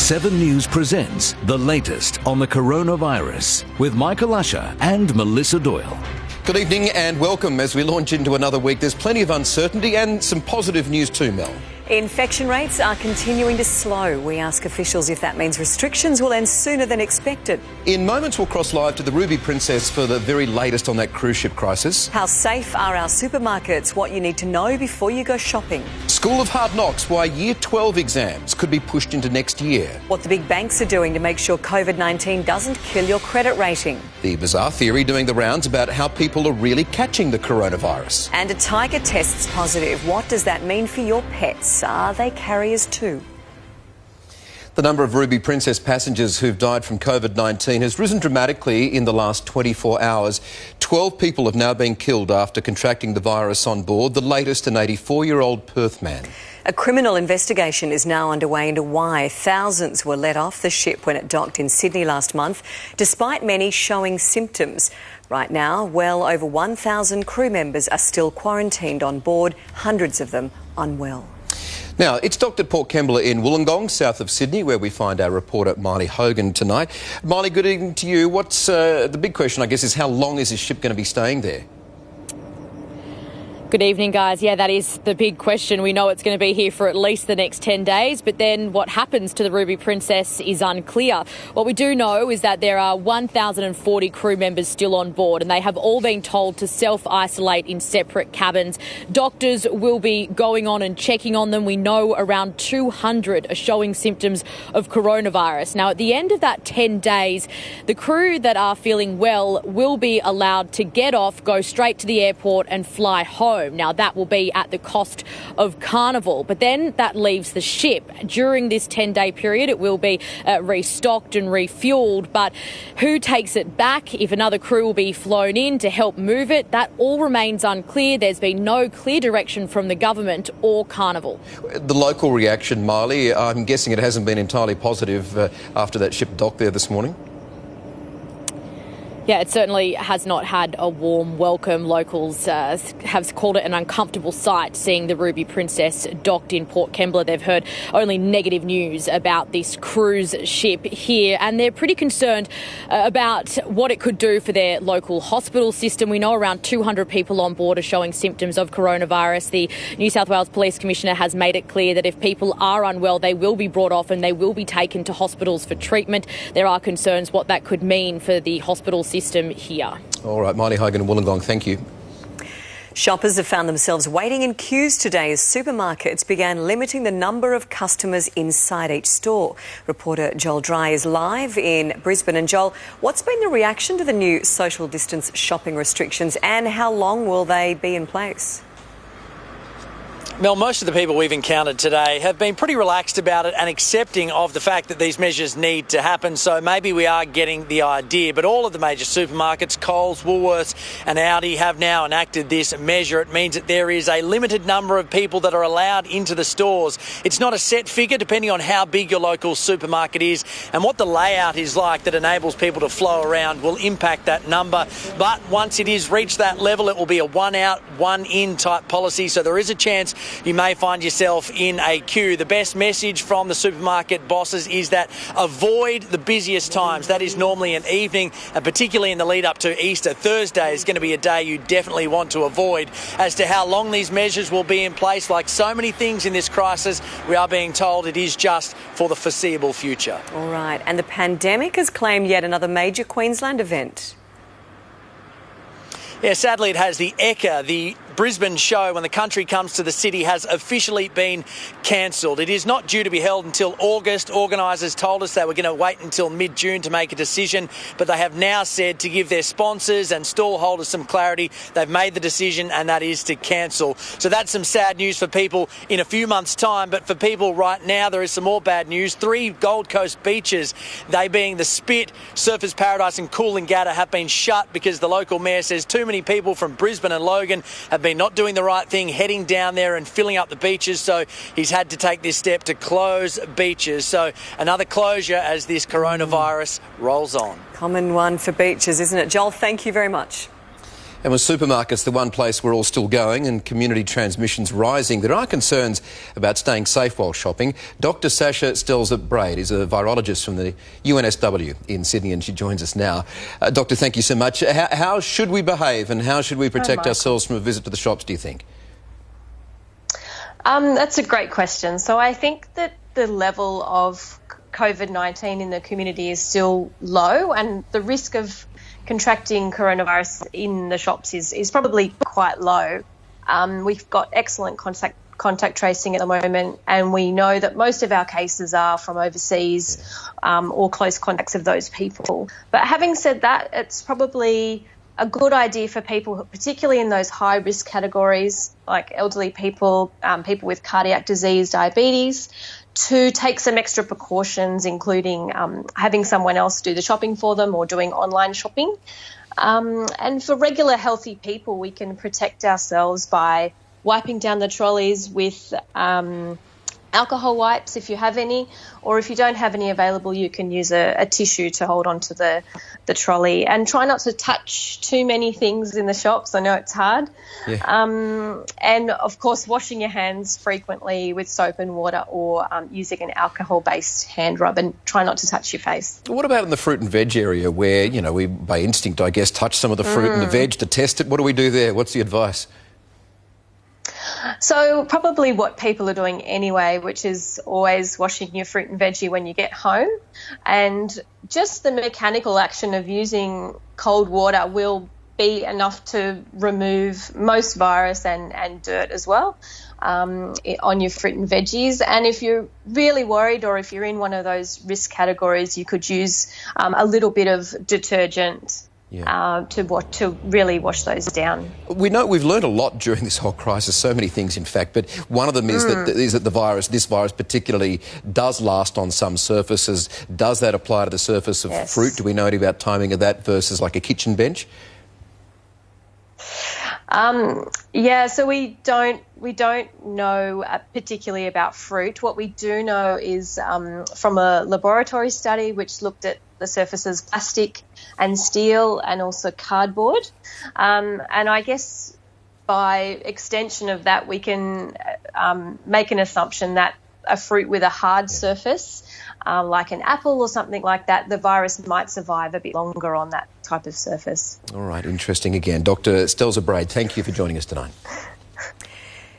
7 News presents the latest on the coronavirus with Michael Usher and Melissa Doyle. Good evening and welcome. As we launch into another week, there's plenty of uncertainty and some positive news too, Mel. Infection rates are continuing to slow. We ask officials if that means restrictions will end sooner than expected. In moments, we'll cross live to the Ruby Princess for the very latest on that cruise ship crisis. How safe are our supermarkets? What you need to know before you go shopping. School of Hard Knocks, why Year 12 exams could be pushed into next year. What the big banks are doing to make sure COVID-19 doesn't kill your credit rating. The bizarre theory doing the rounds about how people are really catching the coronavirus. And a tiger tests positive. What does that mean for your pets? Are they carriers too? The number of Ruby Princess passengers who've died from COVID-19 has risen dramatically in the last 24 hours. 12 people have now been killed after contracting the virus on board, the latest an 84-year-old Perth man. A criminal investigation is now underway into why thousands were let off the ship when it docked in Sydney last month, despite many showing symptoms. Right now, well over 1,000 crew members are still quarantined on board, hundreds of them unwell. Now, it's docked at Port Kembla in Wollongong, south of Sydney, where we find our reporter Miley Hogan tonight. Miley, good evening to you. What's the big question, I guess, is how long is this ship going to be staying there? Good evening, guys. Yeah, that is the big question. We know it's going to be here for at least the next 10 days, but then what happens to the Ruby Princess is unclear. What we do know is that there are 1,040 crew members still on board, and they have all been told to self-isolate in separate cabins. Doctors will be going on and checking on them. We know around 200 are showing symptoms of coronavirus. Now, at the end of that 10 days, the crew that are feeling well will be allowed to get off, go straight to the airport and fly home. Now, that will be at the cost of Carnival, but then that leaves the ship. During this 10-day period, it will be restocked and refuelled, but who takes it back? If another crew will be flown in to help move it, that all remains unclear. There's been no clear direction from the government or Carnival. The local reaction, Miley, I'm guessing it hasn't been entirely positive after that ship docked there this morning? Yeah, it certainly has not had a warm welcome. Locals have called it an uncomfortable sight, seeing the Ruby Princess docked in Port Kembla. They've heard only negative news about this cruise ship here, and they're pretty concerned about what it could do for their local hospital system. We know around 200 people on board are showing symptoms of coronavirus. The New South Wales Police Commissioner has made it clear that if people are unwell, they will be brought off and they will be taken to hospitals for treatment. There are concerns what that could mean for the hospital system here. All right, Miley Hogan and Wollongong, thank you. Shoppers have found themselves waiting in queues today as supermarkets began limiting the number of customers inside each store. Reporter Joel Dry is live in Brisbane. And Joel, what's been the reaction to the new social distance shopping restrictions and how long will they be in place? Mel, most of the people we've encountered today have been pretty relaxed about it and accepting of the fact that these measures need to happen, so maybe we are getting the idea. But all of the major supermarkets, Coles, Woolworths and Aldi, have now enacted this measure. It means that there is a limited number of people that are allowed into the stores. It's not a set figure depending on how big your local supermarket is, and what the layout is like that enables people to flow around will impact that number. But once it is reached that level, it will be a one out, one in type policy, so there is a chance you may find yourself in a queue. The best message from the supermarket bosses is that avoid the busiest times. That is normally an evening, and particularly in the lead up to Easter. Thursday is going to be a day you definitely want to avoid. As to how long these measures will be in place, like so many things in this crisis, we are being told it is just for the foreseeable future. All right, and the pandemic has claimed yet another major Queensland event. Yeah, sadly it has. The Ekka, the Brisbane show when the country comes to the city, has officially been cancelled. It is not due to be held until August. Organisers told us they were going to wait until mid-June to make a decision, but they have now said to give their sponsors and stall holders some clarity, they've made the decision, and that is to cancel. So that's some sad news for people in a few months' time, but for people right now there is some more bad news. 3 Gold Coast beaches, they being the Spit, Surfers Paradise and Coolangatta, have been shut because the local mayor says too many people from Brisbane and Logan have been not doing the right thing, heading down there and filling up the beaches, so he's had to take this step to close beaches. So another closure as this coronavirus rolls on. Common one for beaches, isn't it? Joel, thank you very much. And with supermarkets the one place we're all still going and community transmissions rising, there are concerns about staying safe while shopping. Dr Sasha Stelzer-Braid is a virologist from the UNSW in Sydney, and she joins us now. Doctor, thank you so much. How should we behave and how should we protect ourselves from a visit to the shops, do you think? That's a great question. So I think that the level of COVID-19 in the community is still low, and the risk of contracting coronavirus in the shops is probably quite low. We've got excellent contact tracing at the moment, and we know that most of our cases are from overseas or close contacts of those people. But having said that, it's probably a good idea for people, particularly in those high-risk categories like elderly people, people with cardiac disease, diabetes, to take some extra precautions, including having someone else do the shopping for them or doing online shopping. And for regular healthy people, we can protect ourselves by wiping down the trolleys with alcohol wipes if you have any, or if you don't have any available, you can use a tissue to hold onto the trolley, and try not to touch too many things in the shops. I know it's hard. Yeah. And of course, washing your hands frequently with soap and water, or using an alcohol-based hand rub, and try not to touch your face. What about in the fruit and veg area where, you know, we by instinct, I guess, touch some of the fruit and the veg to test it? What do we do there? What's the advice? So probably what people are doing anyway, which is always washing your fruit and veggie when you get home. And just the mechanical action of using cold water will be enough to remove most virus and dirt as well on your fruit and veggies. And if you're really worried, or if you're in one of those risk categories, you could use a little bit of detergent to really wash those down. We know we've learned a lot during this whole crisis, so many things in fact, but one of them is that this virus particularly does last on some surfaces. Does that apply to the surface of fruit? Do we know anything about timing of that versus like a kitchen bench? So we don't know particularly about fruit. What we do know is from a laboratory study which looked at the surfaces plastic and steel and also cardboard. And I guess by extension of that, we can make an assumption that a fruit with a hard surface, like an apple or something like that, the virus might survive a bit longer on that type of surface. All right, interesting again. Dr Stelzer-Braid, thank you for joining us tonight.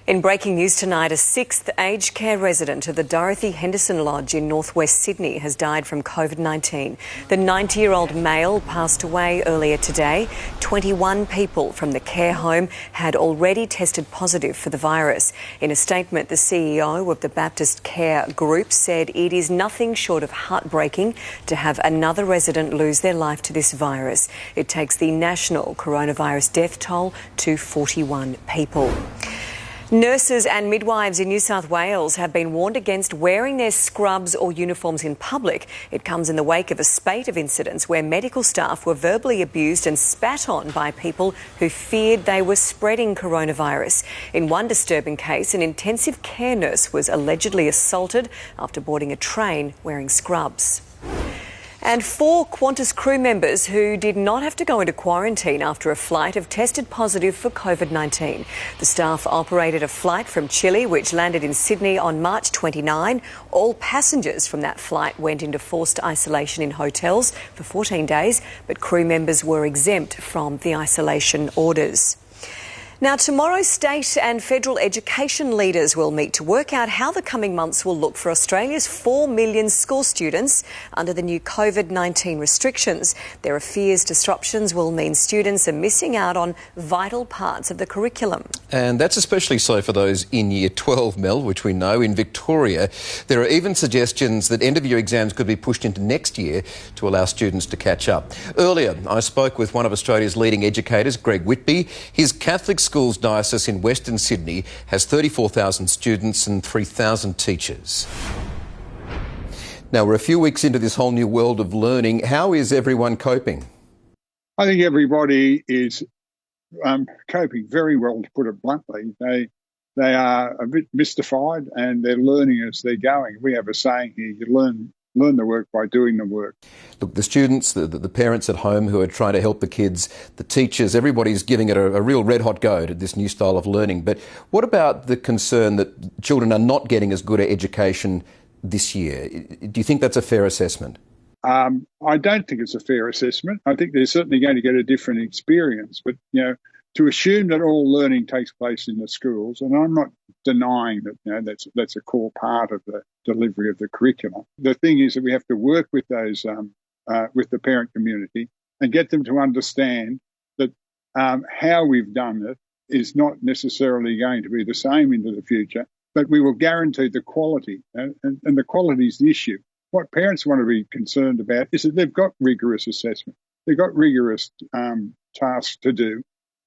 In breaking news tonight, a sixth aged care resident of the Dorothy Henderson Lodge in northwest Sydney has died from COVID-19. The 90-year-old male passed away earlier today. 21 people from the care home had already tested positive for the virus. In a statement, the CEO of the Baptist Care Group said it is nothing short of heartbreaking to have another resident lose their life to this virus. It takes the national coronavirus death toll to 41 people. Nurses and midwives in New South Wales have been warned against wearing their scrubs or uniforms in public. It comes in the wake of a spate of incidents where medical staff were verbally abused and spat on by people who feared they were spreading coronavirus. In one disturbing case, an intensive care nurse was allegedly assaulted after boarding a train wearing scrubs. And 4 Qantas crew members who did not have to go into quarantine after a flight have tested positive for COVID-19. The staff operated a flight from Chile which landed in Sydney on March 29. All passengers from that flight went into forced isolation in hotels for 14 days, but crew members were exempt from the isolation orders. Now, tomorrow, state and federal education leaders will meet to work out how the coming months will look for Australia's 4 million school students under the new COVID-19 restrictions. There are fears disruptions will mean students are missing out on vital parts of the curriculum. And that's especially so for those in Year 12, Mel, which we know. In Victoria, there are even suggestions that end-of-year exams could be pushed into next year to allow students to catch up. Earlier, I spoke with one of Australia's leading educators, Greg Whitby. His Catholic Schools Diocese in Western Sydney has 34,000 students and 3,000 teachers. Now, we're a few weeks into this whole new world of learning. How is everyone coping? I think everybody is coping very well, to put it bluntly. They are a bit mystified and they're learning as they're going. We have a saying here, you learn learn the work by doing the work. Look, the students, the parents at home who are trying to help the kids, the teachers, everybody's giving it a real red-hot go to this new style of learning. But what about the concern that children are not getting as good an education this year? Do you think that's a fair assessment? I don't think it's a fair assessment. I think they're certainly going to get a different experience. But, to assume that all learning takes place in the schools, and I'm not denying that that's a core part of the delivery of the curriculum. The thing is that we have to work with those with the parent community and get them to understand that how we've done it is not necessarily going to be the same into the future, but we will guarantee the quality, and the quality is the issue. What parents want to be concerned about is that they've got rigorous assessment, they've got rigorous tasks to do,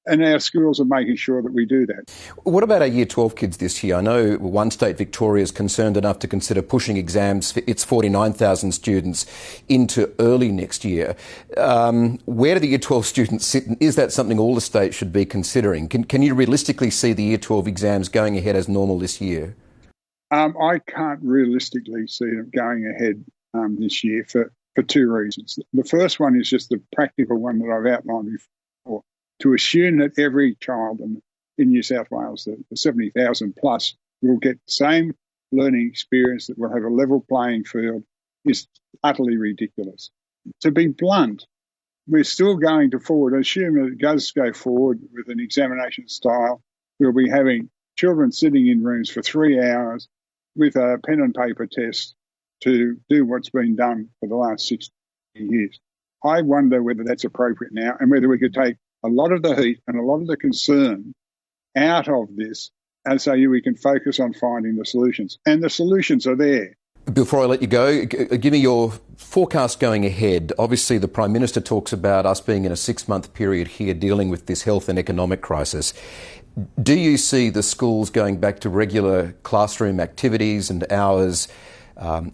and our schools are making sure that we do that. What about our Year 12 kids this year? I know one state, Victoria, is concerned enough to consider pushing exams for its 49,000 students into early next year. Where do the Year 12 students sit, and is that something all the states should be considering? Can you realistically see the Year 12 exams going ahead as normal this year? I can't realistically see them going ahead this year for two reasons. The first one is just the practical one that I've outlined before. To assume that every child in New South Wales, the 70,000 plus, will get the same learning experience, that will have a level playing field, is utterly ridiculous. To be blunt, we're still going to forward, assume that it does go forward with an examination style. We'll be having children sitting in rooms for 3 hours with a pen and paper test to do what's been done for the last 60 years. I wonder whether that's appropriate now, and whether we could take a lot of the heat and a lot of the concern out of this, and so we can focus on finding the solutions. And the solutions are there. Before I let you go, give me your forecast going ahead. Obviously, the Prime Minister talks about us being in a 6-month period here dealing with this health and economic crisis. Do you see the schools going back to regular classroom activities and hours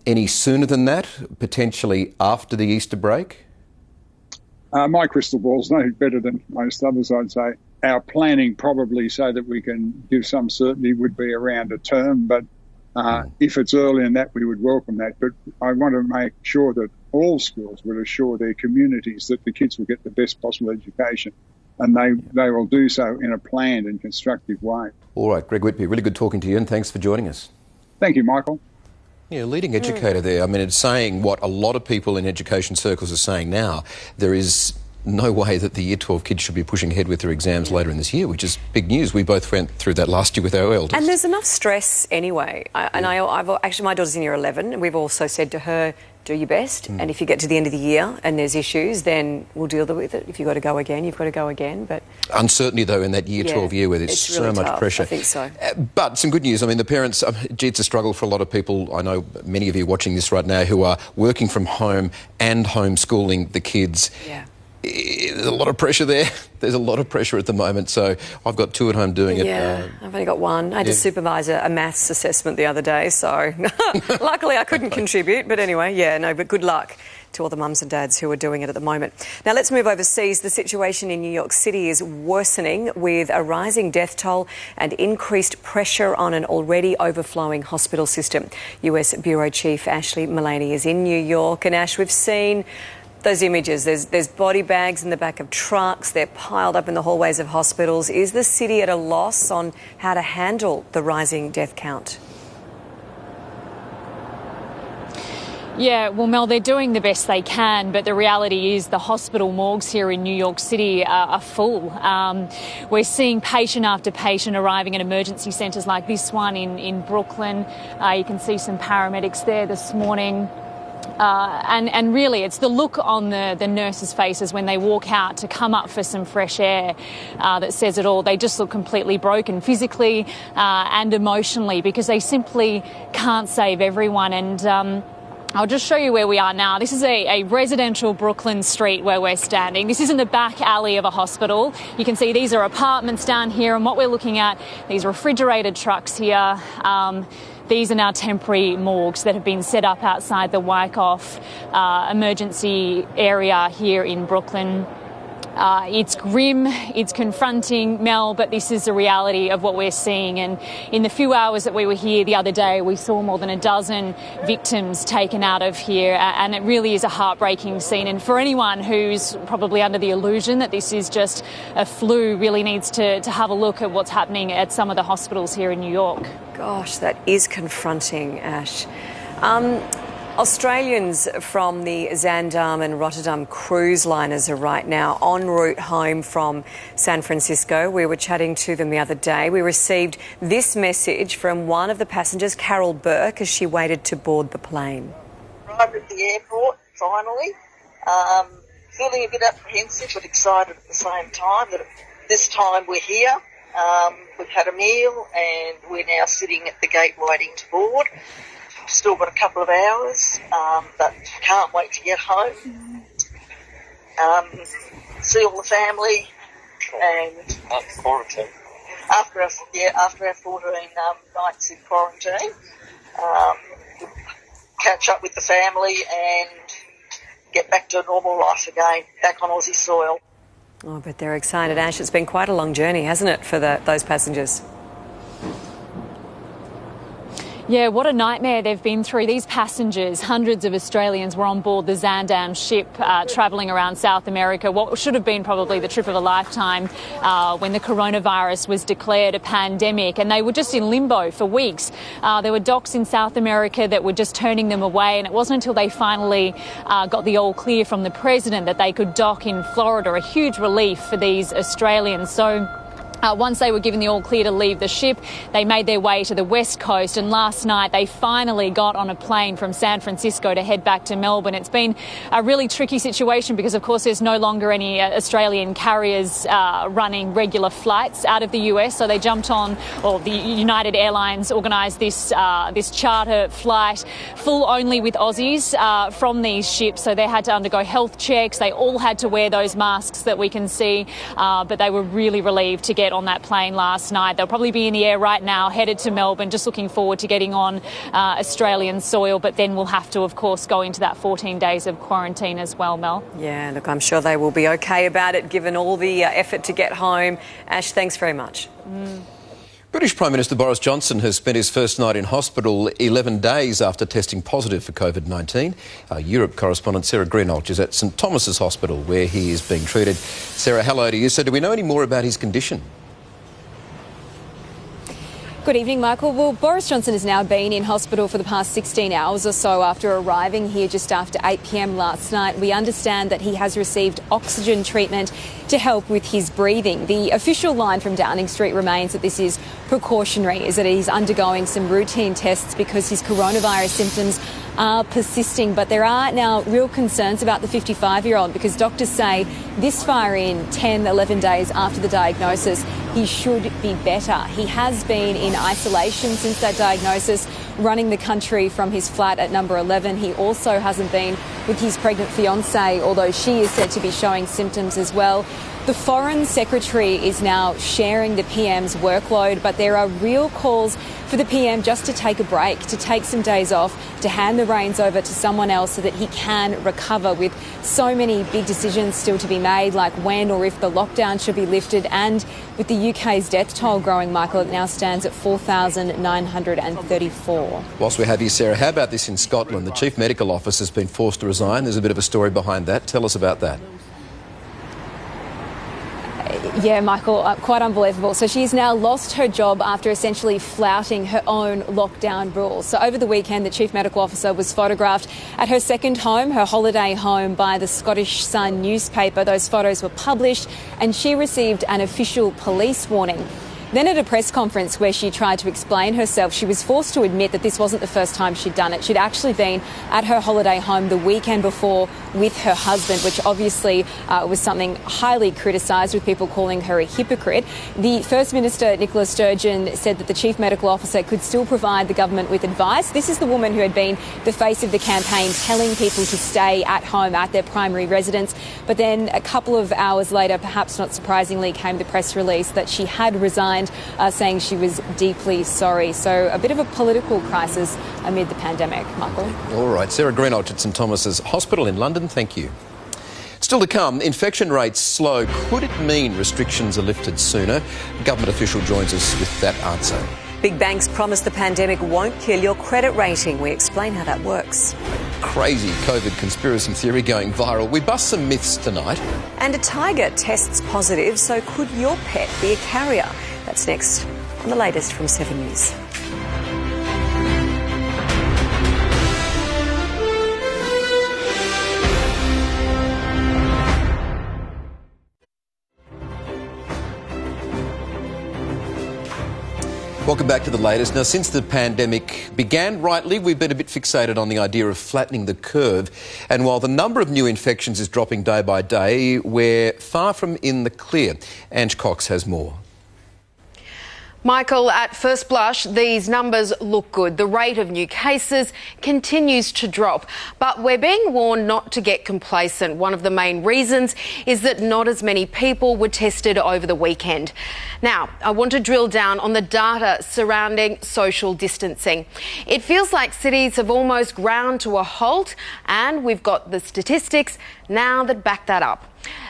any sooner than that, potentially after the Easter break? My crystal ball's no better than most others, I'd say. Our planning probably so that we can give some certainty would be around a term, but if it's early in that, we would welcome that. But I want to make sure that all schools would assure their communities that the kids will get the best possible education, and they will do so in a planned and constructive way. All right, Greg Whitby, really good talking to you, and thanks for joining us. Thank you, Michael. Yeah, leading educator there. I mean, it's saying what a lot of people in education circles are saying now. There is no way that the Year 12 kids should be pushing ahead with their exams later in this year, which is big news. We both went through that last year with our elders. And there's enough stress anyway. I've actually, my daughter's in Year 11, and we've also said to her, do your best, and if you get to the end of the year and there's issues, then we'll deal with it. If you've got to go again, you've got to go again. But uncertainty, though, in that Year 12 year where there's so much pressure. I think so. But some good news. I mean, the parents, gee, it's a struggle for a lot of people. I know many of you watching this right now who are working from home and homeschooling the kids. Yeah. There's a lot of pressure there. There's a lot of pressure at the moment. So I've got 2 at home doing it. Yeah, I've only got 1. I had to supervise a maths assessment the other day, so luckily I couldn't contribute. But anyway, but good luck to all the mums and dads who are doing it at the moment. Now let's move overseas. The situation in New York City is worsening with a rising death toll and increased pressure on an already overflowing hospital system. US Bureau Chief Ashley Mullaney is in New York, and Ash, we've seen those images. There's body bags in the back of trucks. They're piled up in the hallways of hospitals. Is the city at a loss on how to handle the rising death count? Yeah, well, Mel, they're doing the best they can, but the reality is the hospital morgues here in New York City are full. We're seeing patient after patient arriving at emergency centres like this one in Brooklyn. You can see some paramedics there this morning. And really, it's the look on the nurses' faces when they walk out to come up for some fresh air that says it all. They just look completely broken physically and emotionally because they simply can't save everyone. And I'll just show you where we are now. This is a residential Brooklyn street where we're standing. This isn't the back alley of a hospital. You can see these are apartments down here, and what we're looking at, these refrigerated trucks here. These are now temporary morgues that have been set up outside the Wyckoff emergency area here in Brooklyn. It's grim, it's confronting, Mel, but this is the reality of what we're seeing. And in the few hours that we were here the other day, we saw more than a dozen victims taken out of here, and it really is a heartbreaking scene. And for anyone who's probably under the illusion that this is just a flu, really needs to have a look at what's happening at some of the hospitals here in New York. Gosh, that is confronting, Ash. Australians from the Zaandam and Rotterdam cruise liners are right now en route home from San Francisco. We were chatting to them the other day. We received this message from one of the passengers, Carol Burke, as she waited to board the plane. Arrived at the airport, finally. Feeling a bit apprehensive but excited at the same time that this time we're here. We've had a meal and we're now sitting at the gate waiting to board. Still got a couple of hours, but can't wait to get home. See all the family, and quarantine. After our 14 nights in quarantine, catch up with the family and get back to normal life again, back on Aussie soil. Oh, but they're excited, Ash. It's been quite a long journey, hasn't it, for those passengers? Yeah, what a nightmare they've been through. These passengers, hundreds of Australians, were on board the Zaandam ship travelling around South America, what should have been probably the trip of a lifetime when the coronavirus was declared a pandemic, and they were just in limbo for weeks. There were docks in South America that were just turning them away, and it wasn't until they finally got the all clear from the president that they could dock in Florida, a huge relief for these Australians. So once they were given the all clear to leave the ship, they made their way to the west coast, and last night they finally got on a plane from San Francisco to head back to Melbourne. It's been a really tricky situation because, of course, there's no longer any Australian carriers running regular flights out of the US, so they jumped on, or the United Airlines organised this charter flight full only with Aussies from these ships, so they had to undergo health checks. They all had to wear those masks that we can see, but they were really relieved to get on that plane last night. They'll probably be in the air right now, headed to Melbourne, just looking forward to getting on Australian soil, but then we'll have to, of course, go into that 14 days of quarantine as well, Mel. Yeah, look, I'm sure they will be okay about it, given all the effort to get home. Ash, thanks very much. British Prime Minister Boris Johnson has spent his first night in hospital 11 days after testing positive for COVID-19. Our Europe correspondent Sarah Greenhalgh is at St Thomas's Hospital where he is being treated. Sarah, hello to you. So do we know any more about his condition? Good evening, Michael. Well, Boris Johnson has now been in hospital for the past 16 hours or so after arriving here just after 8 p.m. last night. We understand that he has received oxygen treatment to help with his breathing. The official line from Downing Street remains that this is precautionary, is that he's undergoing some routine tests because his coronavirus symptoms are persisting. But there are now real concerns about the 55-year-old because doctors say this far in 10, 11 days after the diagnosis, he should be better. He has been in isolation since that diagnosis, running the country from his flat at number 11. He also hasn't been with his pregnant fiancée, although she is said to be showing symptoms as well. The Foreign Secretary is now sharing the PM's workload, but there are real calls for the PM just to take a break, to take some days off, to hand the reins over to someone else so that he can recover, with so many big decisions still to be made, like when or if the lockdown should be lifted, and with the UK's death toll growing, Michael, it now stands at 4,934. Whilst we have you, Sarah, how about this in Scotland? The Chief Medical Officer has been forced to resign. There's a bit of a story behind that. Tell us about that. Yeah, Michael, quite unbelievable. So she's now lost her job after essentially flouting her own lockdown rules. So over the weekend, the Chief Medical Officer was photographed at her second home, her holiday home, by the Scottish Sun newspaper. Those photos were published and she received an official police warning. Then at a press conference where she tried to explain herself, she was forced to admit that this wasn't the first time she'd done it. She'd actually been at her holiday home the weekend before with her husband, which obviously was something highly criticised, with people calling her a hypocrite. The First Minister, Nicola Sturgeon, said that the Chief Medical Officer could still provide the government with advice. This is the woman who had been the face of the campaign, telling people to stay at home at their primary residence. But then a couple of hours later, perhaps not surprisingly, came the press release that she had resigned, saying she was deeply sorry. So a bit of a political crisis amid the pandemic, Michael. All right. Sarah Greenhalgh at St Thomas's Hospital in London. Thank you. Still to come, infection rates slow. Could it mean restrictions are lifted sooner? A government official joins us with that answer. Big banks promise the pandemic won't kill your credit rating. We explain how that works. Crazy COVID conspiracy theory going viral. We bust some myths tonight. And a tiger tests positive, so could your pet be a carrier? That's next on the latest from 7 News. Welcome back to the latest. Now, since the pandemic began, rightly, we've been a bit fixated on the idea of flattening the curve. And while the number of new infections is dropping day by day, we're far from in the clear. Ange Cox has more. Michael, at first blush, these numbers look good. The rate of new cases continues to drop, but we're being warned not to get complacent. One of the main reasons is that not as many people were tested over the weekend. Now, I want to drill down on the data surrounding social distancing. It feels like cities have almost ground to a halt, and we've got the statistics now that back that up.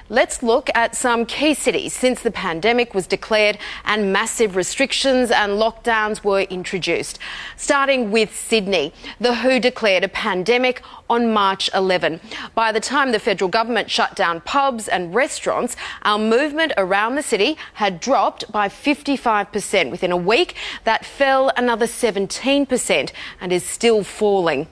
Let's look at some key cities since the pandemic was declared and massive restrictions and lockdowns were introduced. Starting with Sydney, the WHO declared a pandemic on March 11. By the time the federal government shut down pubs and restaurants, our movement around the city had dropped by 55%. Within a week, that fell another 17% and is still falling.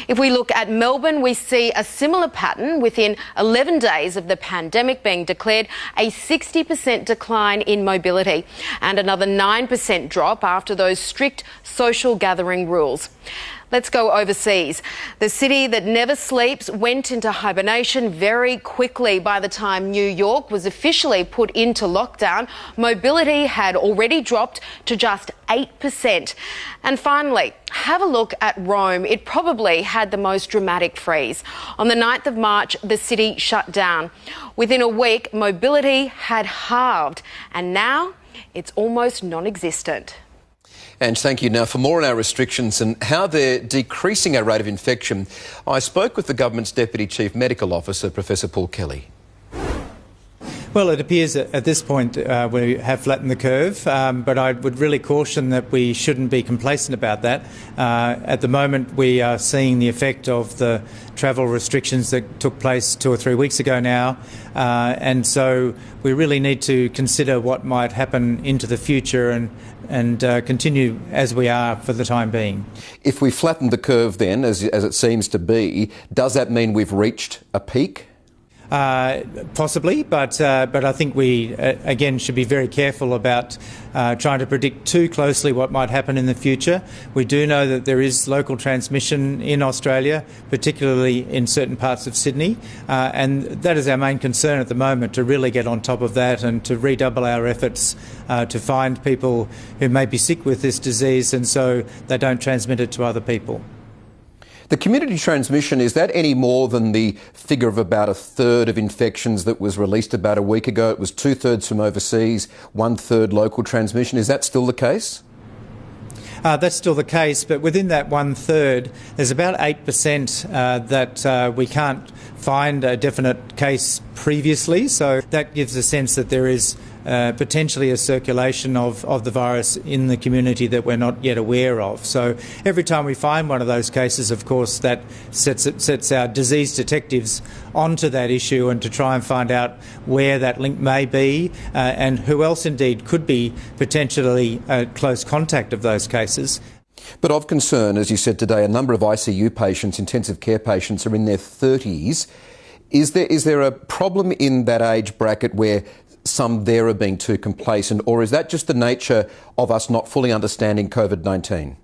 If we look at Melbourne, we see a similar pattern. Within 11 days of the pandemic being declared, a 60% decline in mobility and another 9% drop after those strict social gathering rules. Let's go overseas. The city that never sleeps went into hibernation very quickly. By the time New York was officially put into lockdown, mobility had already dropped to just 8%. And finally, have a look at Rome. It probably had the most dramatic freeze. On the 9th of March, the city shut down. Within a week, mobility had halved, and now it's almost non-existent. And thank you. Now, for more on our restrictions and how they're decreasing our rate of infection, I spoke with the government's Deputy Chief Medical Officer, Professor Paul Kelly. Well, it appears that at this point we have flattened the curve, but I would really caution that we shouldn't be complacent about that. At the moment, we are seeing the effect of the travel restrictions that took place 2 or 3 weeks ago now, and so we really need to consider what might happen into the future and continue as we are for the time being. If we flatten the curve then, as it seems to be, does that mean we've reached a peak? Possibly, but I think we, again, should be very careful about trying to predict too closely what might happen in the future. We do know that there is local transmission in Australia, particularly in certain parts of Sydney, and that is our main concern at the moment, to really get on top of that and to redouble our efforts to find people who may be sick with this disease and so they don't transmit it to other people. The community transmission, is that any more than the figure of about a third of infections that was released about a week ago? It was 2/3 from overseas, 1/3 local transmission. Is that still the case? That's still the case, but within that 1/3, there's about 8% that we can't find a definite case previously. So that gives a sense that there is potentially a circulation of the virus in the community that we're not yet aware of. So every time we find one of those cases, of course, that sets our disease detectives onto that issue and to try and find out where that link may be and who else indeed could be potentially a close contact of those cases. But of concern, as you said today, a number of ICU patients, intensive care patients, are in their 30s. Is there a problem in that age bracket where some there are being too complacent, or is that just the nature of us not fully understanding COVID-19?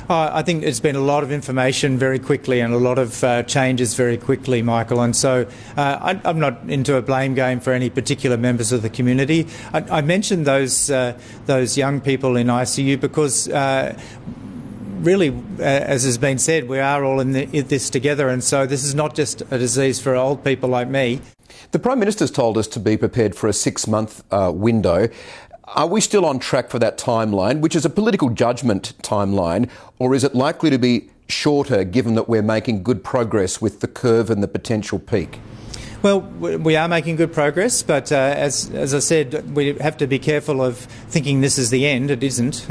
I think there's been a lot of information very quickly and a lot of changes very quickly, Michael, and so I'm not into a blame game for any particular members of the community. I mentioned those young people in ICU because really, as has been said, we are all in this together, and so this is not just a disease for old people like me. The Prime Minister's told us to be prepared for a 6-month window. Are we still on track for that timeline, which is a political judgment timeline, or is it likely to be shorter given that we're making good progress with the curve and the potential peak? Well, we are making good progress, but as I said, we have to be careful of thinking this is the end. It isn't.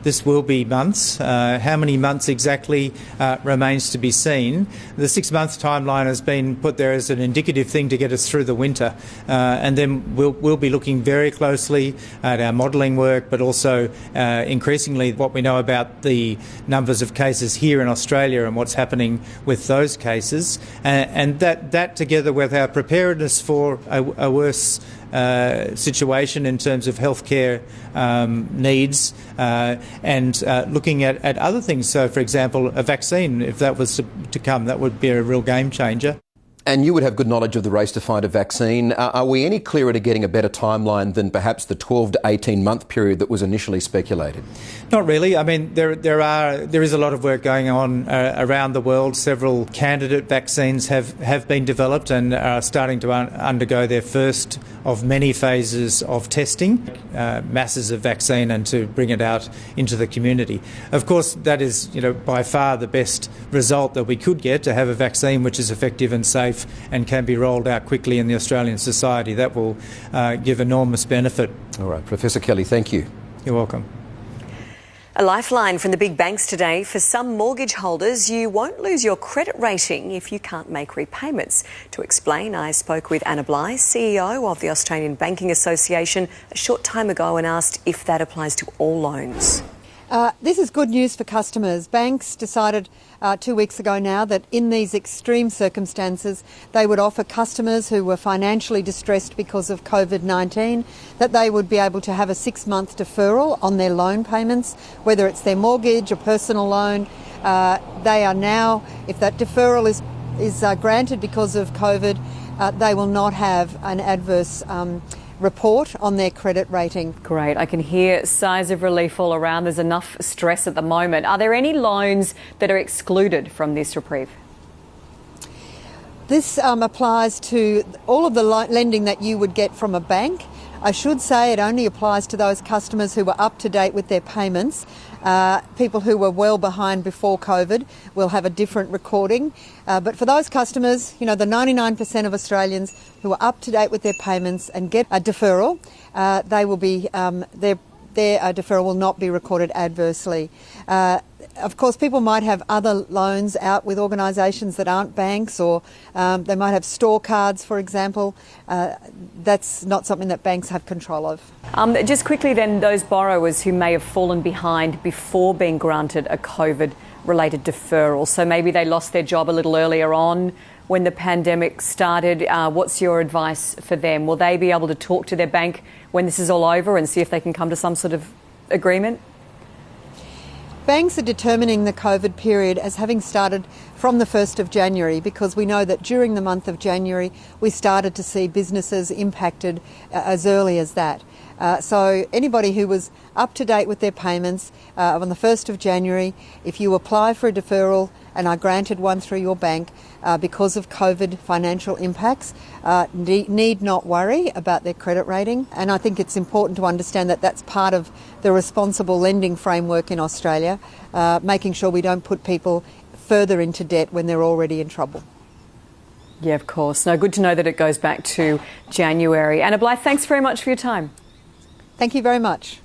This will be months. How many months exactly remains to be seen. The 6-month timeline has been put there as an indicative thing to get us through the winter, and then we'll be looking very closely at our modelling work, but also increasingly what we know about the numbers of cases here in Australia and what's happening with those cases, and that together with our preparedness for a worse situation in terms of healthcare needs and looking at other things. So, for example, a vaccine, if that was to come, that would be a real game changer. And you would have good knowledge of the race to find a vaccine. Are we any clearer to getting a better timeline than perhaps the 12 to 18-month period that was initially speculated? Not really. I mean, there is a lot of work going on around the world. Several candidate vaccines have been developed and are starting to undergo their first of many phases of testing, masses of vaccine, and to bring it out into the community. Of course, that is, by far the best result that we could get, to have a vaccine which is effective and safe and can be rolled out quickly in the Australian society. That will give enormous benefit. All right, Professor Kelly, thank you. You're welcome. A lifeline from the big banks today. For some mortgage holders, you won't lose your credit rating if you can't make repayments. To explain, I spoke with Anna Bligh, CEO of the Australian Banking Association, a short time ago and asked if that applies to all loans. This is good news for customers. Banks decided 2 weeks ago now that in these extreme circumstances they would offer customers who were financially distressed because of COVID-19 that they would be able to have a 6-month deferral on their loan payments, whether it's their mortgage or personal loan. They are now, if that deferral is granted because of COVID, they will not have an adverse report on their credit rating. Great. I can hear sighs of relief all around. There's enough stress at the moment. Are there any loans that are excluded from this reprieve? This applies to all of the lending that you would get from a bank. I should say it only applies to those customers who were up to date with their payments. People who were well behind before COVID will have a different recording. But for those customers, the 99% of Australians who are up to date with their payments and get a deferral, they will be their deferral will not be recorded adversely. Of course, people might have other loans out with organisations that aren't banks, or they might have store cards, for example. That's not something that banks have control of. Just quickly then, those borrowers who may have fallen behind before being granted a COVID-related deferral, so maybe they lost their job a little earlier on when the pandemic started, what's your advice for them? Will they be able to talk to their bank when this is all over and see if they can come to some sort of agreement? Banks are determining the COVID period as having started from the 1st of January because we know that during the month of January we started to see businesses impacted as early as that. So anybody who was up to date with their payments on the 1st of January, if you apply for a deferral and are granted one through your bank because of COVID financial impacts, need not worry about their credit rating. And I think it's important to understand that that's part of the responsible lending framework in Australia, making sure we don't put people further into debt when they're already in trouble. Yeah, of course. No, good to know that it goes back to January. Anna Bligh, thanks very much for your time. Thank you very much.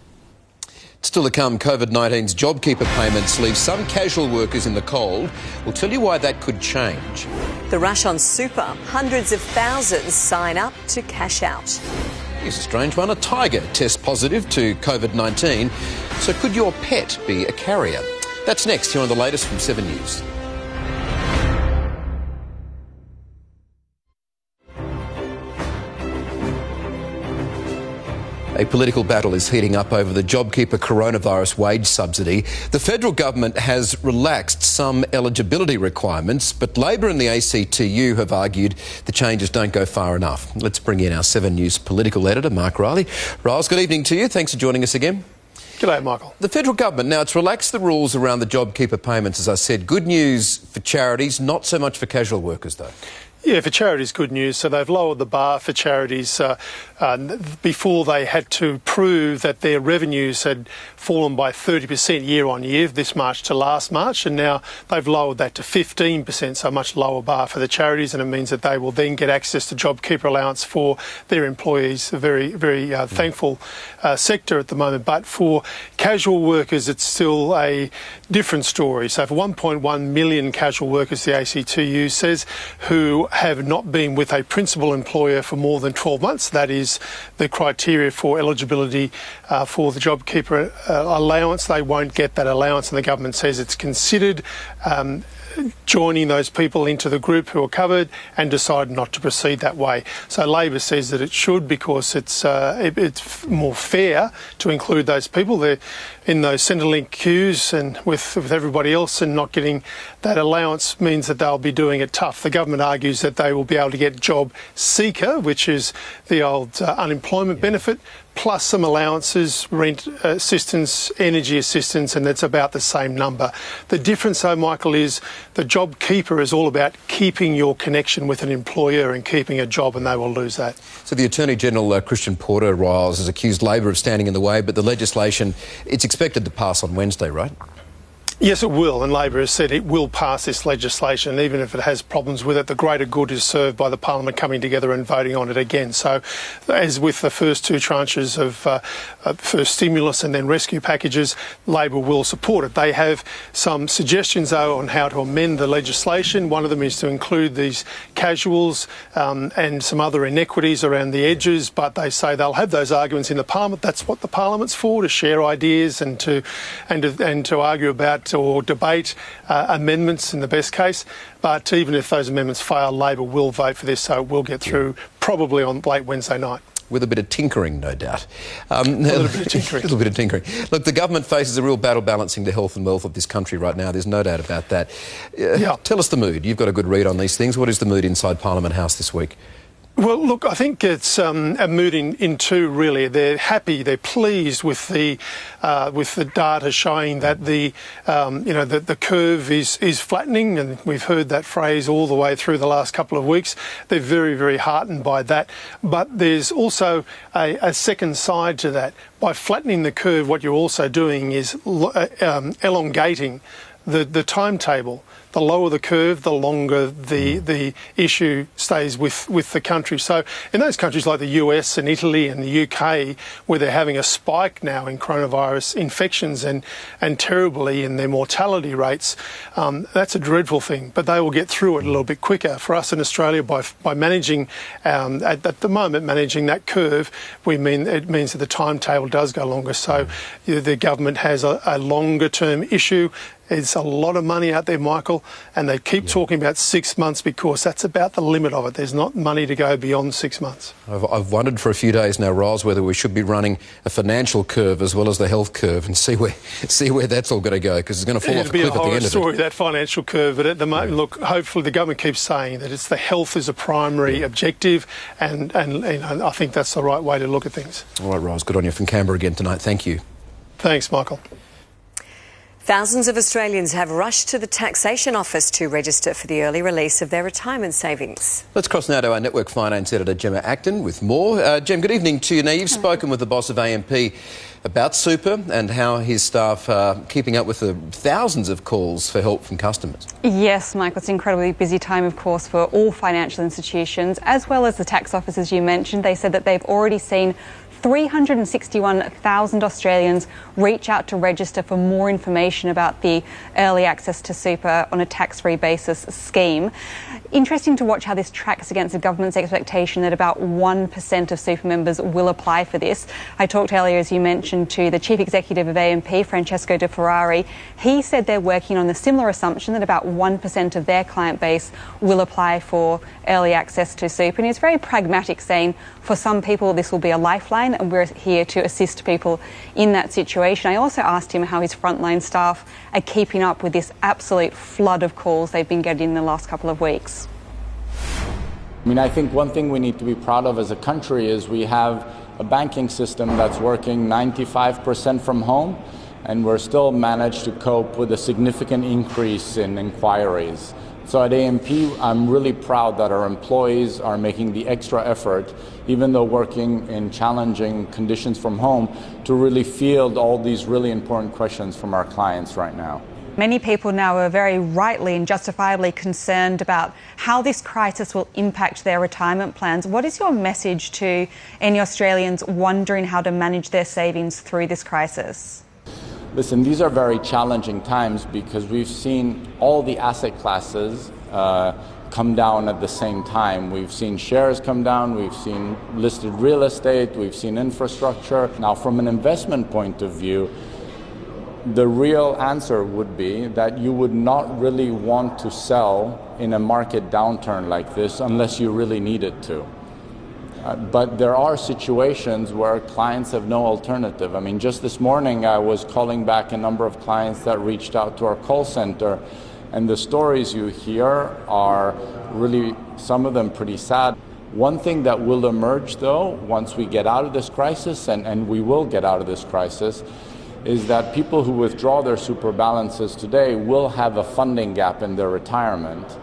Still to come, COVID-19's JobKeeper payments leave some casual workers in the cold. We'll tell you why that could change. The rush on super. Hundreds of thousands sign up to cash out. Here's a strange one. A tiger tests positive to COVID-19. So could your pet be a carrier? That's next here on the latest from 7 News. A political battle is heating up over the JobKeeper coronavirus wage subsidy. The federal government has relaxed some eligibility requirements, but Labor and the ACTU have argued the changes don't go far enough. Let's bring in our 7 News political editor, Mark Riley. Riles, good evening to you. Thanks for joining us again. G'day, Michael. The federal government, now it's relaxed the rules around the JobKeeper payments, as I said. Good news for charities, not so much for casual workers, though. Yeah, for charities, good news. So they've lowered the bar for charities. Before they had to prove that their revenues had fallen by 30% year on year, this March to last March, and now they've lowered that to 15%, so a much lower bar for the charities, and it means that they will then get access to JobKeeper allowance for their employees. A very, very thankful sector at the moment. But for casual workers, it's still a different story. So for 1.1 million casual workers, the ACTU says, who have not been with a principal employer for more than 12 months, that is the criteria for eligibility for the JobKeeper allowance. They won't get that allowance, and the government says it's considered joining those people into the group who are covered and decide not to proceed that way. So Labor says that it should, because it's more fair to include those people. They're in those Centrelink queues and with everybody else, and not getting that allowance means that they'll be doing it tough. The government argues that they will be able to get Job Seeker, which is the old unemployment benefit, plus some allowances, rent assistance, energy assistance, and that's about the same number. The difference, though, Michael, is the JobKeeper is all about keeping your connection with an employer and keeping a job, and they will lose that. So the Attorney-General, Christian Porter-Riles, has accused Labor of standing in the way, but the legislation, it's expected to pass on Wednesday, right? Yes, it will, and Labor has said it will pass this legislation, even if it has problems with it. The greater good is served by the Parliament coming together and voting on it again. So, as with the first two tranches of first stimulus and then rescue packages, Labor will support it. They have some suggestions, though, on how to amend the legislation. One of them is to include these casuals and some other inequities around the edges, but they say they'll have those arguments in the Parliament. That's what the Parliament's for, to share ideas and to argue about or debate amendments in the best case. But even if those amendments fail, Labor will vote for this, so it will get through probably on late Wednesday night. With a bit of tinkering, no doubt. A little bit of tinkering. A little bit of tinkering. Look, the government faces a real battle balancing the health and wealth of this country right now. There's no doubt about that. Tell us the mood. You've got a good read on these things. What is the mood inside Parliament House this week? Well, look, I think it's a mood in two, really. They're happy, they're pleased with the data showing that the curve is flattening, and we've heard that phrase all the way through the last couple of weeks. They're very, very heartened by that. But there's also a second side to that. By flattening the curve, what you're also doing is elongating the timetable. The lower the curve, the longer the issue stays with the country. So in those countries like the US and Italy and the UK, where they're having a spike now in coronavirus infections and terribly in their mortality rates, that's a dreadful thing. But they will get through it a little bit quicker. For us in Australia, by managing, at the moment, managing that curve, it means that the timetable does go longer. So the government has a longer term issue. It's a lot of money out there, Michael, and they keep talking about 6 months because that's about the limit of it. There's not money to go beyond 6 months. I've wondered for a few days now, Riles, whether we should be running a financial curve as well as the health curve and see where that's all going to go, because it's going to fall off a cliff at the end of it. It'll be a horror story, that financial curve, but at the moment, look, hopefully the government keeps saying that it's the health is a primary objective, and I think that's the right way to look at things. All right, Riles, good on you from Canberra again tonight. Thank you. Thanks, Michael. Thousands of Australians have rushed to the taxation office to register for the early release of their retirement savings. Let's cross now to our Network Finance editor, Gemma Acton, with more. Gem, good evening to you. Now, you've spoken with the boss of AMP about super and how his staff are keeping up with the thousands of calls for help from customers. Yes, Michael, it's an incredibly busy time, of course, for all financial institutions, as well as the tax office, as you mentioned. They said that they've already seen 361,000 Australians reach out to register for more information about the early access to super on a tax-free basis scheme. Interesting to watch how this tracks against the government's expectation that about 1% of super members will apply for this. I talked earlier, as you mentioned, to the Chief Executive of AMP, Francesco De Ferrari. He said they're working on the similar assumption that about 1% of their client base will apply for early access to super. And he's very pragmatic, saying for some people this will be a lifeline, and we're here to assist people in that situation. I also asked him how his frontline staff are keeping up with this absolute flood of calls they've been getting in the last couple of weeks. I mean, I think one thing we need to be proud of as a country is we have a banking system that's working 95% from home, and we're still managed to cope with a significant increase in inquiries So at AMP, I'm really proud that our employees are making the extra effort, even though working in challenging conditions from home, to really field all these really important questions from our clients right now. Many people now are very rightly and justifiably concerned about how this crisis will impact their retirement plans. What is your message to any Australians wondering how to manage their savings through this crisis? Listen, these are very challenging times because we've seen all the asset classes come down at the same time. We've seen shares come down, we've seen listed real estate, we've seen infrastructure. Now, from an investment point of view, the real answer would be that you would not really want to sell in a market downturn like this unless you really needed to. But there are situations where clients have no alternative. I mean, just this morning I was calling back a number of clients that reached out to our call center, and the stories you hear are really, some of them pretty sad. One thing that will emerge, though, once we get out of this crisis, and we will get out of this crisis, is that people who withdraw their super balances today will have a funding gap in their retirement.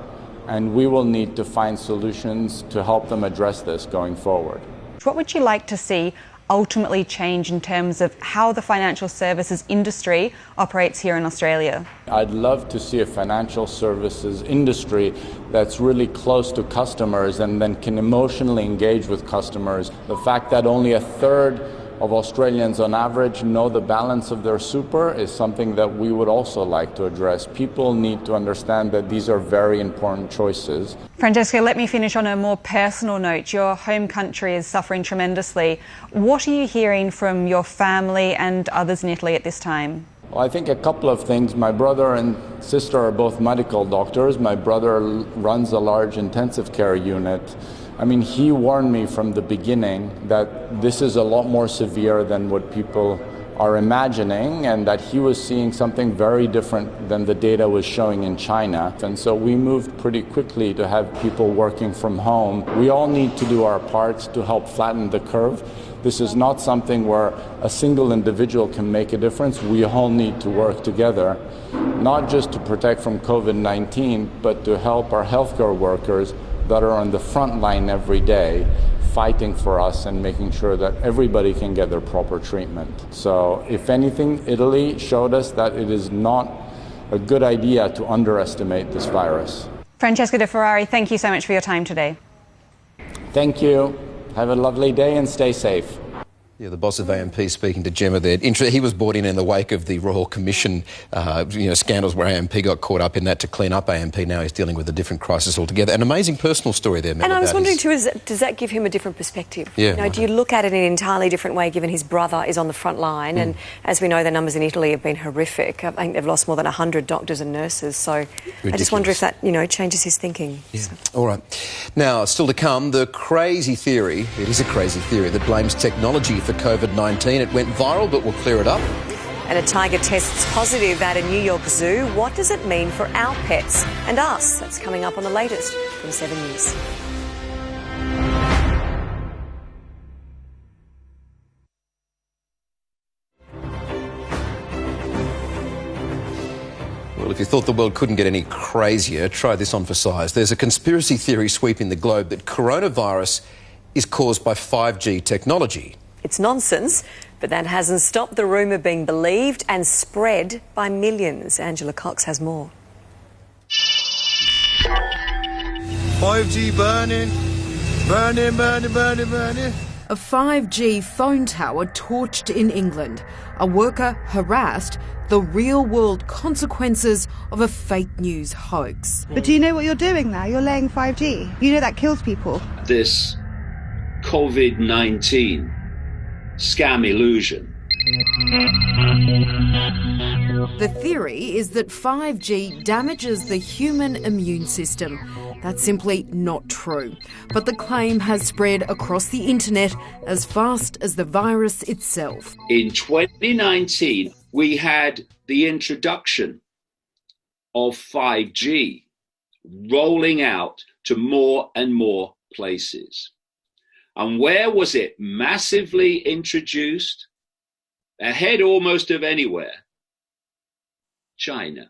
And we will need to find solutions to help them address this going forward. What would you like to see ultimately change in terms of how the financial services industry operates here in Australia? I'd love to see a financial services industry that's really close to customers and then can emotionally engage with customers. The fact that only a third of Australians on average know the balance of their super is something that we would also like to address. People need to understand that these are very important choices. Francesco, let me finish on a more personal note. Your home country is suffering tremendously. What are you hearing from your family and others in Italy at this time? Well, I think a couple of things. My brother and sister are both medical doctors. My brother runs a large intensive care unit. I mean, he warned me from the beginning that this is a lot more severe than what people are imagining, and that he was seeing something very different than the data was showing in China. And so we moved pretty quickly to have people working from home. We all need to do our parts to help flatten the curve. This is not something where a single individual can make a difference. We all need to work together, not just to protect from COVID-19, but to help our healthcare workers that are on the front line every day fighting for us and making sure that everybody can get their proper treatment. So if anything, Italy showed us that it is not a good idea to underestimate this virus. Francesco De Ferrari, thank you so much for your time today. Thank you. Have a lovely day and stay safe. Yeah, the boss of AMP speaking to Gemma there. He was brought in the wake of the Royal Commission, scandals where AMP got caught up in that to clean up AMP. Now he's dealing with a different crisis altogether. An amazing personal story there, Mel. And I was wondering too, does that give him a different perspective? Yeah. Do you look at it in an entirely different way, given his brother is on the front line? And as we know, the numbers in Italy have been horrific. I think they've lost more than 100 doctors and nurses. So ridiculous. I just wonder if that, changes his thinking. Yeah. So. All right. Now, still to come, the crazy theory, it is a crazy theory, that blames technology for COVID-19. It went viral, but we'll clear it up. And a tiger tests positive at a New York zoo. What does it mean for our pets and us? That's coming up on the latest from 7 News. Well, if you thought the world couldn't get any crazier, try this on for size. There's a conspiracy theory sweeping the globe that coronavirus is caused by 5G technology. It's nonsense, but that hasn't stopped the rumour being believed and spread by millions. Angela Cox has more. 5G burning. A 5G phone tower torched in England. A worker harassed. The real-world consequences of a fake news hoax. But do you know what you're doing now? You're laying 5G. You know that kills people. This COVID-19 scam illusion. The theory is that 5G damages the human immune system. That's simply not true. But the claim has spread across the internet as fast as the virus itself. In 2019, we had the introduction of 5G rolling out to more and more places. And where was it massively introduced? Ahead almost of anywhere. China.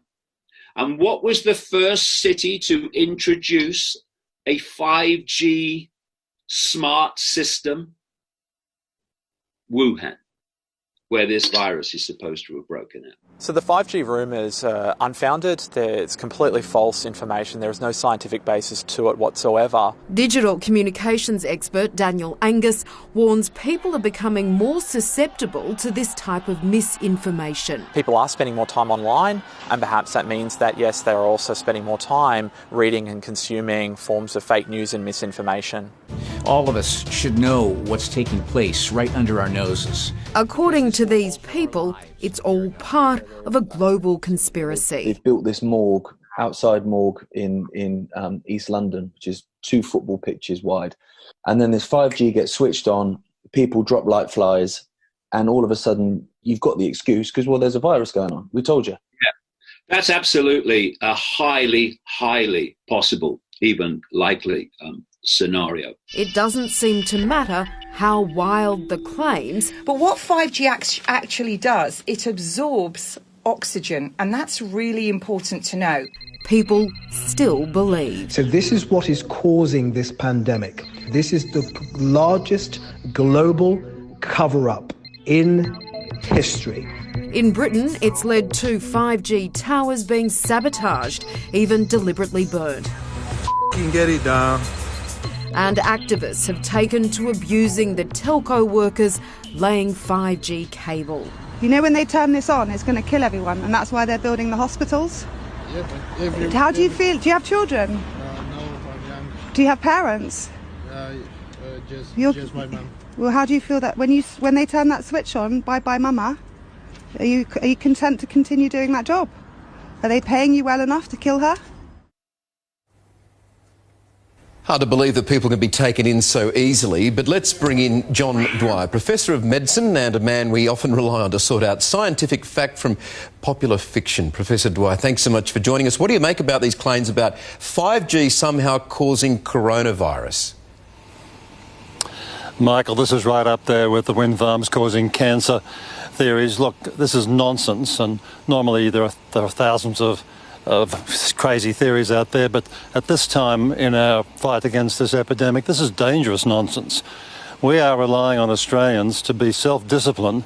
And what was the first city to introduce a 5G smart system? Wuhan, where this virus is supposed to have broken out. So the 5G rumours are unfounded. It's completely false information. There is no scientific basis to it whatsoever. Digital communications expert Daniel Angus warns people are becoming more susceptible to this type of misinformation. People are spending more time online, and perhaps that means that, yes, they are also spending more time reading and consuming forms of fake news and misinformation. All of us should know what's taking place right under our noses. According to these people, it's all part of a global conspiracy. They've built this morgue, outside morgue in East London, which is 2 football pitches wide. And then this 5G gets switched on, people drop like flies, and all of a sudden you've got the excuse because, well, there's a virus going on. We told you. Yeah, that's absolutely a highly, highly possible, even likely scenario. It doesn't seem to matter how wild the claims. But what 5G actually does, it absorbs oxygen, and that's really important to know. People still believe. So this is what is causing this pandemic. This is the largest global cover-up in history. In Britain, it's led to 5G towers being sabotaged, even deliberately burned. You can get it down. And activists have taken to abusing the telco workers laying 5G cable. You know, when they turn this on, it's going to kill everyone, and that's why they're building the hospitals. Yeah, how do you feel? Do you have children? No, I'm young. Do you have parents? Just my mum. Well, how do you feel that when they turn that switch on, bye mama? Are you content to continue doing that job? Are they paying you well enough to kill her? Hard to believe that people can be taken in so easily, but let's bring in John Doyle, Professor of Medicine and a man we often rely on to sort out scientific fact from popular fiction. Professor Doyle, thanks so much for joining us. What do you make about these claims about 5G somehow causing coronavirus? Michael, this is right up there with the wind farms causing cancer theories. Look, this is nonsense, and normally there are thousands of crazy theories out there, but at this time in our fight against this epidemic, this is dangerous nonsense. We are relying on Australians to be self-disciplined,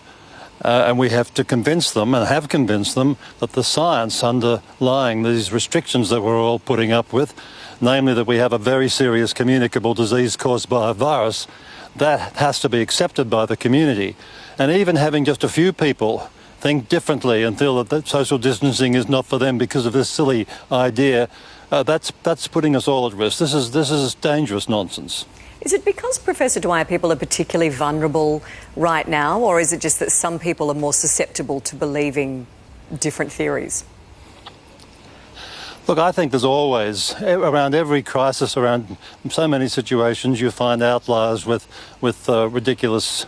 and we have to convince them, and have convinced them, that the science underlying these restrictions that we're all putting up with, namely that we have a very serious communicable disease caused by a virus, that has to be accepted by the community. And even having just a few people think differently and feel that social distancing is not for them because of this silly idea, that's putting us all at risk. This is dangerous nonsense. Is it because, Professor Dwyer, people are particularly vulnerable right now, or is it just that some people are more susceptible to believing different theories? Look, I think there's always, around every crisis, around so many situations, you find outliers with ridiculous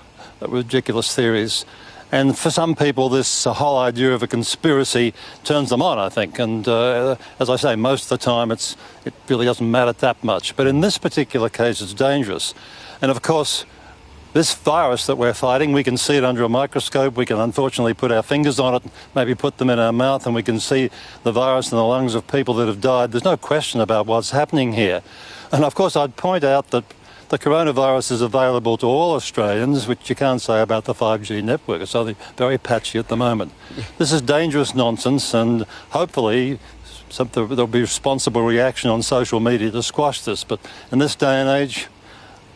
theories. And for some people, this whole idea of a conspiracy turns them on, I think. And as I say, most of the time it really doesn't matter that much. But in this particular case, it's dangerous. And of course, this virus that we're fighting, we can see it under a microscope. We can unfortunately put our fingers on it, maybe put them in our mouth, and we can see the virus in the lungs of people that have died. There's no question about what's happening here. And of course, I'd point out that the coronavirus is available to all Australians, which you can't say about the 5G network. It's only very patchy at the moment. This is dangerous nonsense, and hopefully there'll be responsible reaction on social media to squash this. But in this day and age,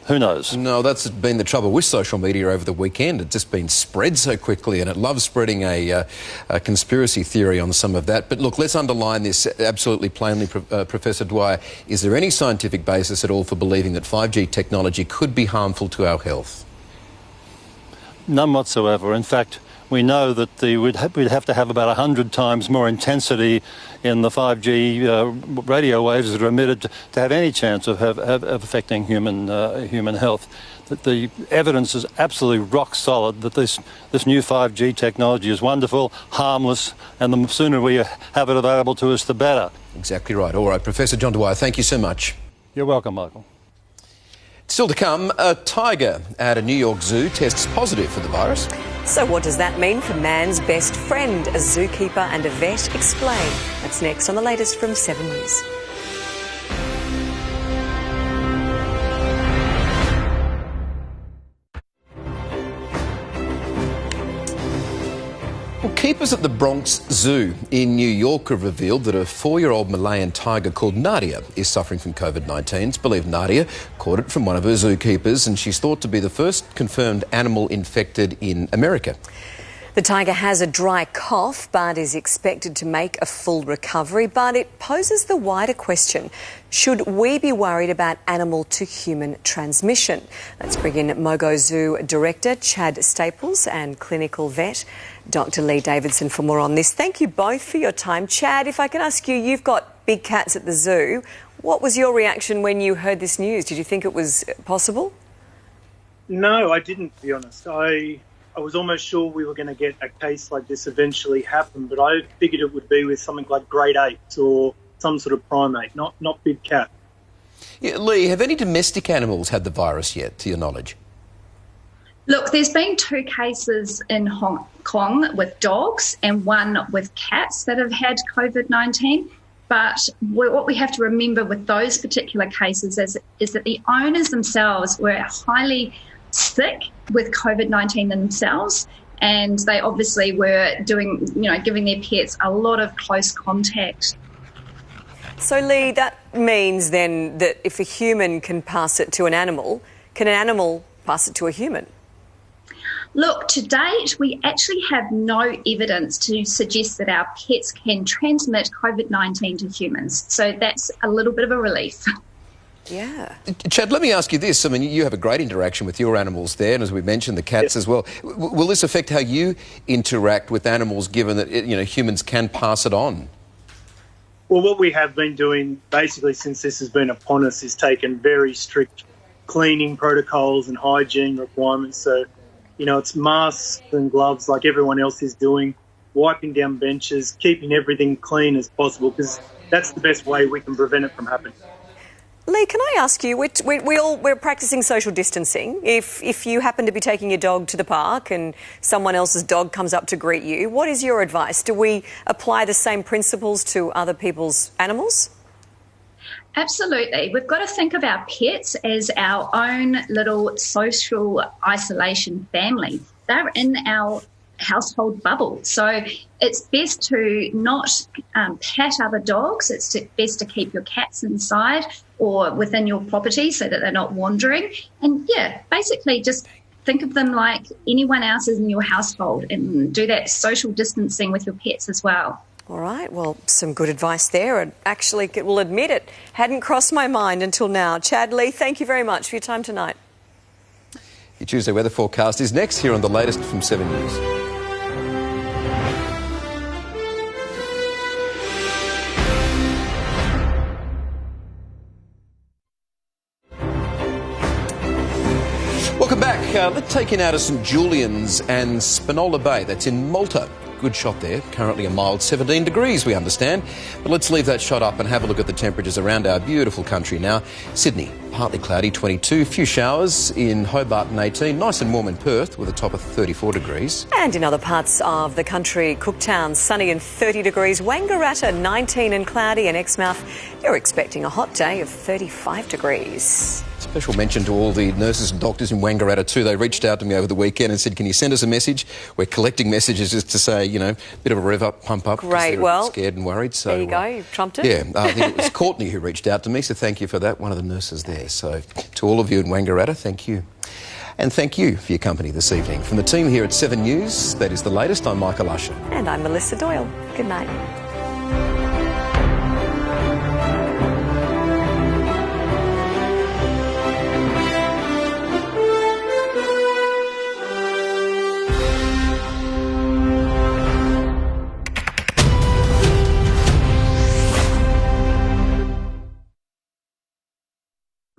who knows? No, that's been the trouble with social media over the weekend. It's just been spread so quickly, and it loves spreading a conspiracy theory on some of that. But look, let's underline this absolutely plainly, Professor Dwyer. Is there any scientific basis at all for believing that 5G technology could be harmful to our health? None whatsoever. In fact, we know that we'd have to have about 100 times more intensity in the 5G radio waves that are emitted to have any chance of affecting human health. That the evidence is absolutely rock solid that this new 5G technology is wonderful, harmless, and the sooner we have it available to us, the better. Exactly right. All right, Professor John Dwyer, thank you so much. You're welcome, Michael. Still to come, a tiger at a New York zoo tests positive for the virus. So what does that mean for man's best friend? A zookeeper and a vet explain. That's next on the latest from 7 News. Well, keepers at the Bronx Zoo in New York have revealed that a 4-year-old Malayan tiger called Nadia is suffering from COVID-19. It's believed Nadia caught it from one of her zookeepers, and she's thought to be the first confirmed animal infected in America. The tiger has a dry cough but is expected to make a full recovery. But it poses the wider question, should we be worried about animal-to-human transmission? Let's bring in Mogo Zoo Director Chad Staples and clinical vet Dr. Lee Davidson for more on this. Thank you both for your time. Chad, if I can ask you, you've got big cats at the zoo. What was your reaction when you heard this news? Did you think it was possible? No, I didn't, to be honest. I was almost sure we were going to get a case like this eventually happen, but I figured it would be with something like great apes or some sort of primate, not big cat. Yeah, Lee, have any domestic animals had the virus yet, to your knowledge? Look, there's been 2 cases in Hong Kong with dogs and 1 with cats that have had COVID-19. But what we have to remember with those particular cases is that the owners themselves were highly sick with COVID-19 themselves, and they obviously were giving their pets a lot of close contact. So, Lee, that means then that if a human can pass it to an animal, can an animal pass it to a human? Look, to date, we actually have no evidence to suggest that our pets can transmit COVID-19 to humans. So that's a little bit of a relief. Yeah. Chad, let me ask you this. I mean, you have a great interaction with your animals there, and as we mentioned, the cats as well. Will this affect how you interact with animals, given that humans can pass it on? Well, what we have been doing basically since this has been upon us is taken very strict cleaning protocols and hygiene requirements. So, it's masks and gloves like everyone else is doing, wiping down benches, keeping everything clean as possible, because that's the best way we can prevent it from happening. Lee, can I ask you, we're practising social distancing. If you happen to be taking your dog to the park and someone else's dog comes up to greet you, what is your advice? Do we apply the same principles to other people's animals? Absolutely. We've got to think of our pets as our own little social isolation family. They're in our household bubble. So it's best to not pet other dogs. It's best to keep your cats inside or within your property so that they're not wandering. And basically just think of them like anyone else is in your household and do that social distancing with your pets as well. All right, well, some good advice there. And actually, I will admit it hadn't crossed my mind until now. Chad, Lee, thank you very much for your time tonight. Your Tuesday weather forecast is next here on the latest from 7 News. Welcome back. Let's take you now to St Julian's and Spinola Bay. That's in Malta. Good shot there. Currently a mild 17 degrees, we understand. But let's leave that shot up and have a look at the temperatures around our beautiful country now. Sydney, partly cloudy, 22. Few showers in Hobart and 18. Nice and warm in Perth with a top of 34 degrees. And in other parts of the country, Cooktown, sunny and 30 degrees. Wangaratta, 19 and cloudy. And Exmouth, you're expecting a hot day of 35 degrees. Special mention to all the nurses and doctors in Wangaratta too. They reached out to me over the weekend and said, can you send us a message? We're collecting messages just to say, a bit of a rev up, pump up. Great, well, scared and worried. So there you go, you've trumped it. Yeah, I think it was Courtney who reached out to me, so thank you for that, one of the nurses there. So to all of you in Wangaratta, thank you. And thank you for your company this evening. From the team here at 7 News, that is the latest. I'm Michael Usher. And I'm Melissa Doyle. Good night.